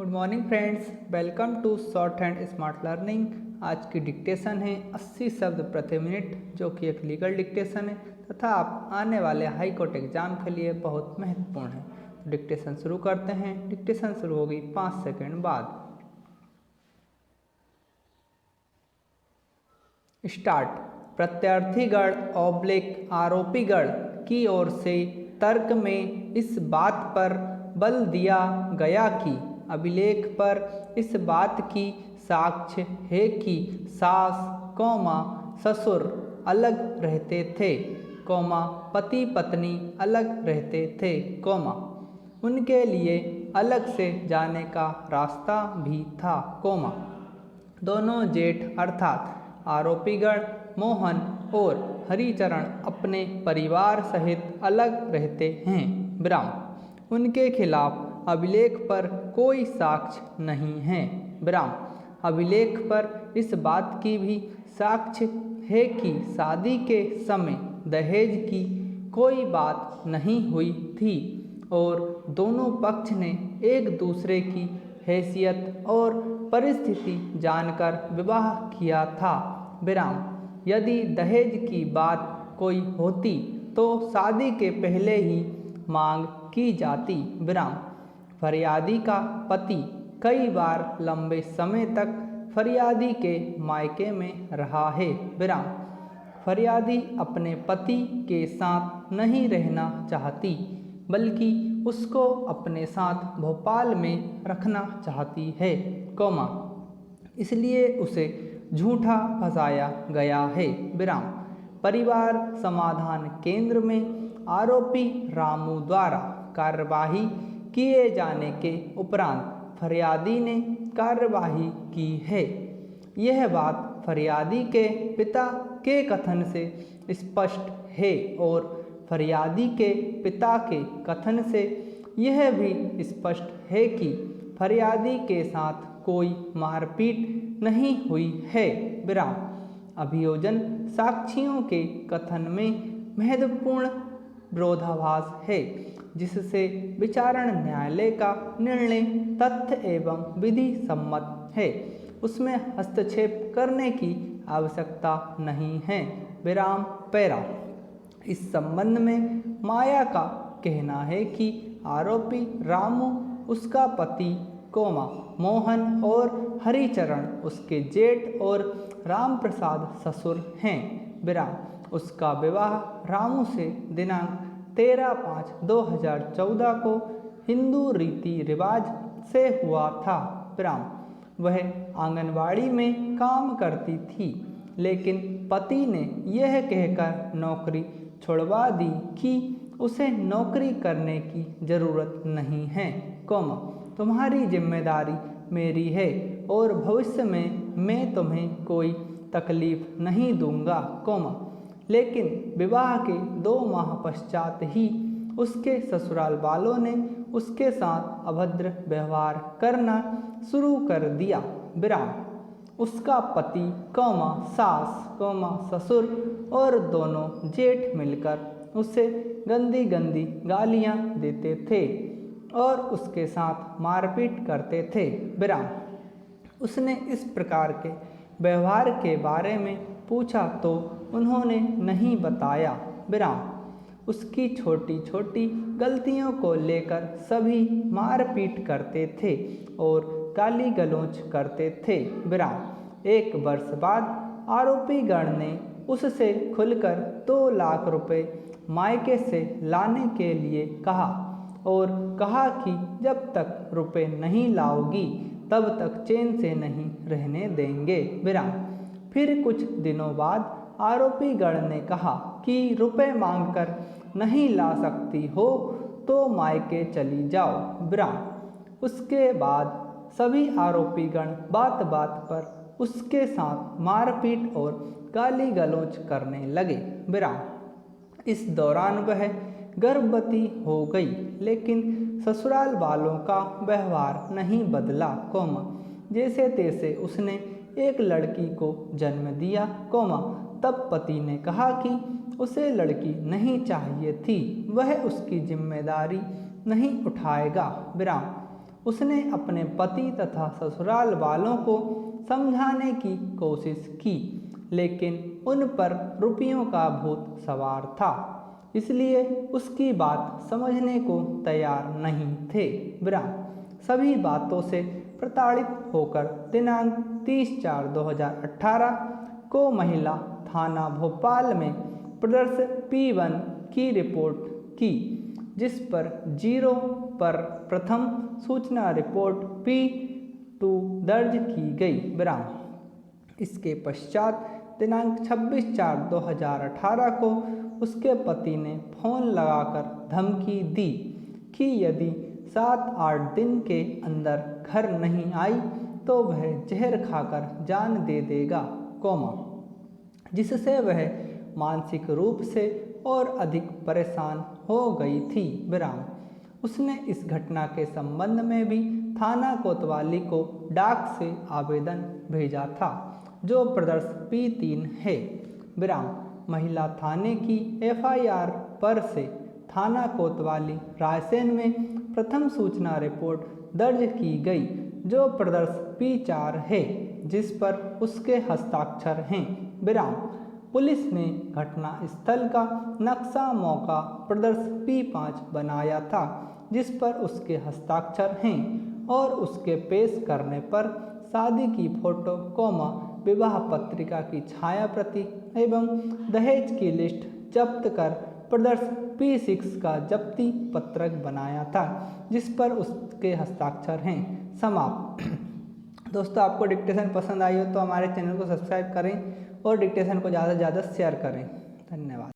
Good morning friends, welcome to shorthand smart learning. आज की dictation है 80 शब्द प्रति मिनट, जो कि एक लीगल डिक्टेशन है तथा आप आने वाले हाई कोर्ट एग्जाम के लिए बहुत महत्वपूर्ण है। तो डिक्टेशन शुरू करते हैं। डिक्टेशन शुरू होगी 5 सेकंड बाद। स्टार्ट। प्रत्यार्थीगण ऑब्लिक आरोपीगण की ओर से तर्क में इस बात पर बल दिया गया कि अभिलेख पर इस बात की साक्ष्य है कि सास ससुर अलग रहते थे, पति पत्नी अलग रहते थे, उनके लिए अलग से जाने का रास्ता भी था, दोनों जेठ अर्थात आरोपीगण मोहन और हरिचरण अपने परिवार सहित अलग रहते हैं, उनके खिलाफ अभिलेख पर कोई साक्ष्य नहीं है, अभिलेख पर इस बात की भी साक्ष्य है कि शादी के समय दहेज की कोई बात नहीं हुई थी और दोनों पक्ष ने एक दूसरे की हैसियत और परिस्थिति जानकर विवाह किया था, यदि दहेज की बात कोई होती तो शादी के पहले ही मांग की जाती, फरियादी का पति कई बार लंबे समय तक फरियादी के मायके में रहा है, फरियादी अपने पति के साथ नहीं रहना चाहती बल्कि उसको अपने साथ भोपाल में रखना चाहती है, इसलिए उसे झूठा फंसाया गया है, परिवार समाधान केंद्र में आरोपी रामू द्वारा कार्यवाही किए जाने के उपरांत फरियादी ने कार्यवाही की है। यह बात फरियादी के पिता के कथन से स्पष्ट है और फरियादी के पिता के कथन से यह भी स्पष्ट है कि फरियादी के साथ कोई मारपीट नहीं हुई है, अभियोजन साक्षियों के कथन में महत्वपूर्ण विरोधाभास है, जिससे विचारण न्यायालय का निर्णय तथ्य एवं विधि सम्मत है, उसमें हस्तक्षेप करने की आवश्यकता नहीं है, पैरा। इस संबंध में माया का कहना है कि आरोपी रामू उसका पति मोहन और हरिचरण उसके जेठ और राम प्रसाद ससुर हैं, उसका विवाह रामू से दिनांक 13/5/2014 को हिंदू रीति रिवाज से हुआ था, वह आंगनवाड़ी में काम करती थी, लेकिन पति ने यह कहकर नौकरी छुड़वा दी कि उसे नौकरी करने की जरूरत नहीं है, तुम्हारी जिम्मेदारी मेरी है और भविष्य में मैं तुम्हें कोई तकलीफ नहीं दूंगा, लेकिन विवाह के 2 माह पश्चात ही उसके ससुराल वालों ने उसके साथ अभद्र व्यवहार करना शुरू कर दिया, उसका पति सास ससुर और दोनों जेठ मिलकर उसे गंदी गंदी गालियां देते थे और उसके साथ मारपीट करते थे, उसने इस प्रकार के व्यवहार के बारे में पूछा तो उन्होंने नहीं बताया, उसकी छोटी छोटी गलतियों को लेकर सभी मारपीट करते थे और गाली गलौज करते थे, 1 वर्ष बाद आरोपीगण ने उससे खुलकर 2 लाख रुपए मायके से लाने के लिए कहा और कहा कि जब तक रुपए नहीं लाओगी तब तक चैन से नहीं रहने देंगे, फिर कुछ दिनों बाद आरोपीगण ने कहा कि रुपए मांगकर नहीं ला सकती हो तो मायके चली जाओ, उसके बाद सभी आरोपीगण बात बात पर उसके साथ मारपीट और गाली गलौज करने लगे, इस दौरान वह गर्भवती हो गई, लेकिन ससुराल वालों का व्यवहार नहीं बदला, जैसे तैसे उसने एक लड़की को जन्म दिया, तब पति ने कहा कि उसे लड़की नहीं चाहिए थी, वह उसकी जिम्मेदारी नहीं उठाएगा, उसने अपने पति तथा ससुराल वालों को समझाने की कोशिश की, लेकिन उन पर रुपयों का भूत सवार था, इसलिए उसकी बात समझने को तैयार नहीं थे। विराम। सभी बातों से प्रताड़ित होकर दिनांक 30/4/2018 को महिला थाना भोपाल में प्रदर्श P1 की रिपोर्ट की, जिस पर 0 पर प्रथम सूचना रिपोर्ट P2 दर्ज की गई। विराम। इसके पश्चात दिनांक 26/4/2018 को उसके पति ने फोन लगाकर धमकी दी कि यदि 7-8 दिन के अंदर घर नहीं आई तो वह जहर खाकर जान दे देगा, जिससे वह मानसिक रूप से और अधिक परेशान हो गई थी। विराम। उसने इस घटना के संबंध में भी थाना कोतवाली को डाक से आवेदन भेजा था, जो प्रदर्श P3 है। विराम। महिला थाने की FIR पर से थाना कोतवाली रायसेन में प्रथम सूचना रिपोर्ट दर्ज की गई, जो प्रदर्श P4 है, जिस पर उसके हस्ताक्षर हैं। विराम। पुलिस ने घटना स्थल का नक्शा मौका प्रदर्श P5 बनाया था, जिस पर उसके हस्ताक्षर हैं, और उसके पेश करने पर शादी की फोटो, विवाह पत्रिका की छाया प्रति एवं दहेज की लिस्ट जब्त कर प्रदर्श P6 का जब्ती पत्रक बनाया था, जिस पर उसके हस्ताक्षर हैं। समाप्त। दोस्तों, आपको डिक्टेशन पसंद आई हो तो हमारे चैनल को सब्सक्राइब करें और डिक्टेशन को ज़्यादा से ज़्यादा शेयर करें। धन्यवाद।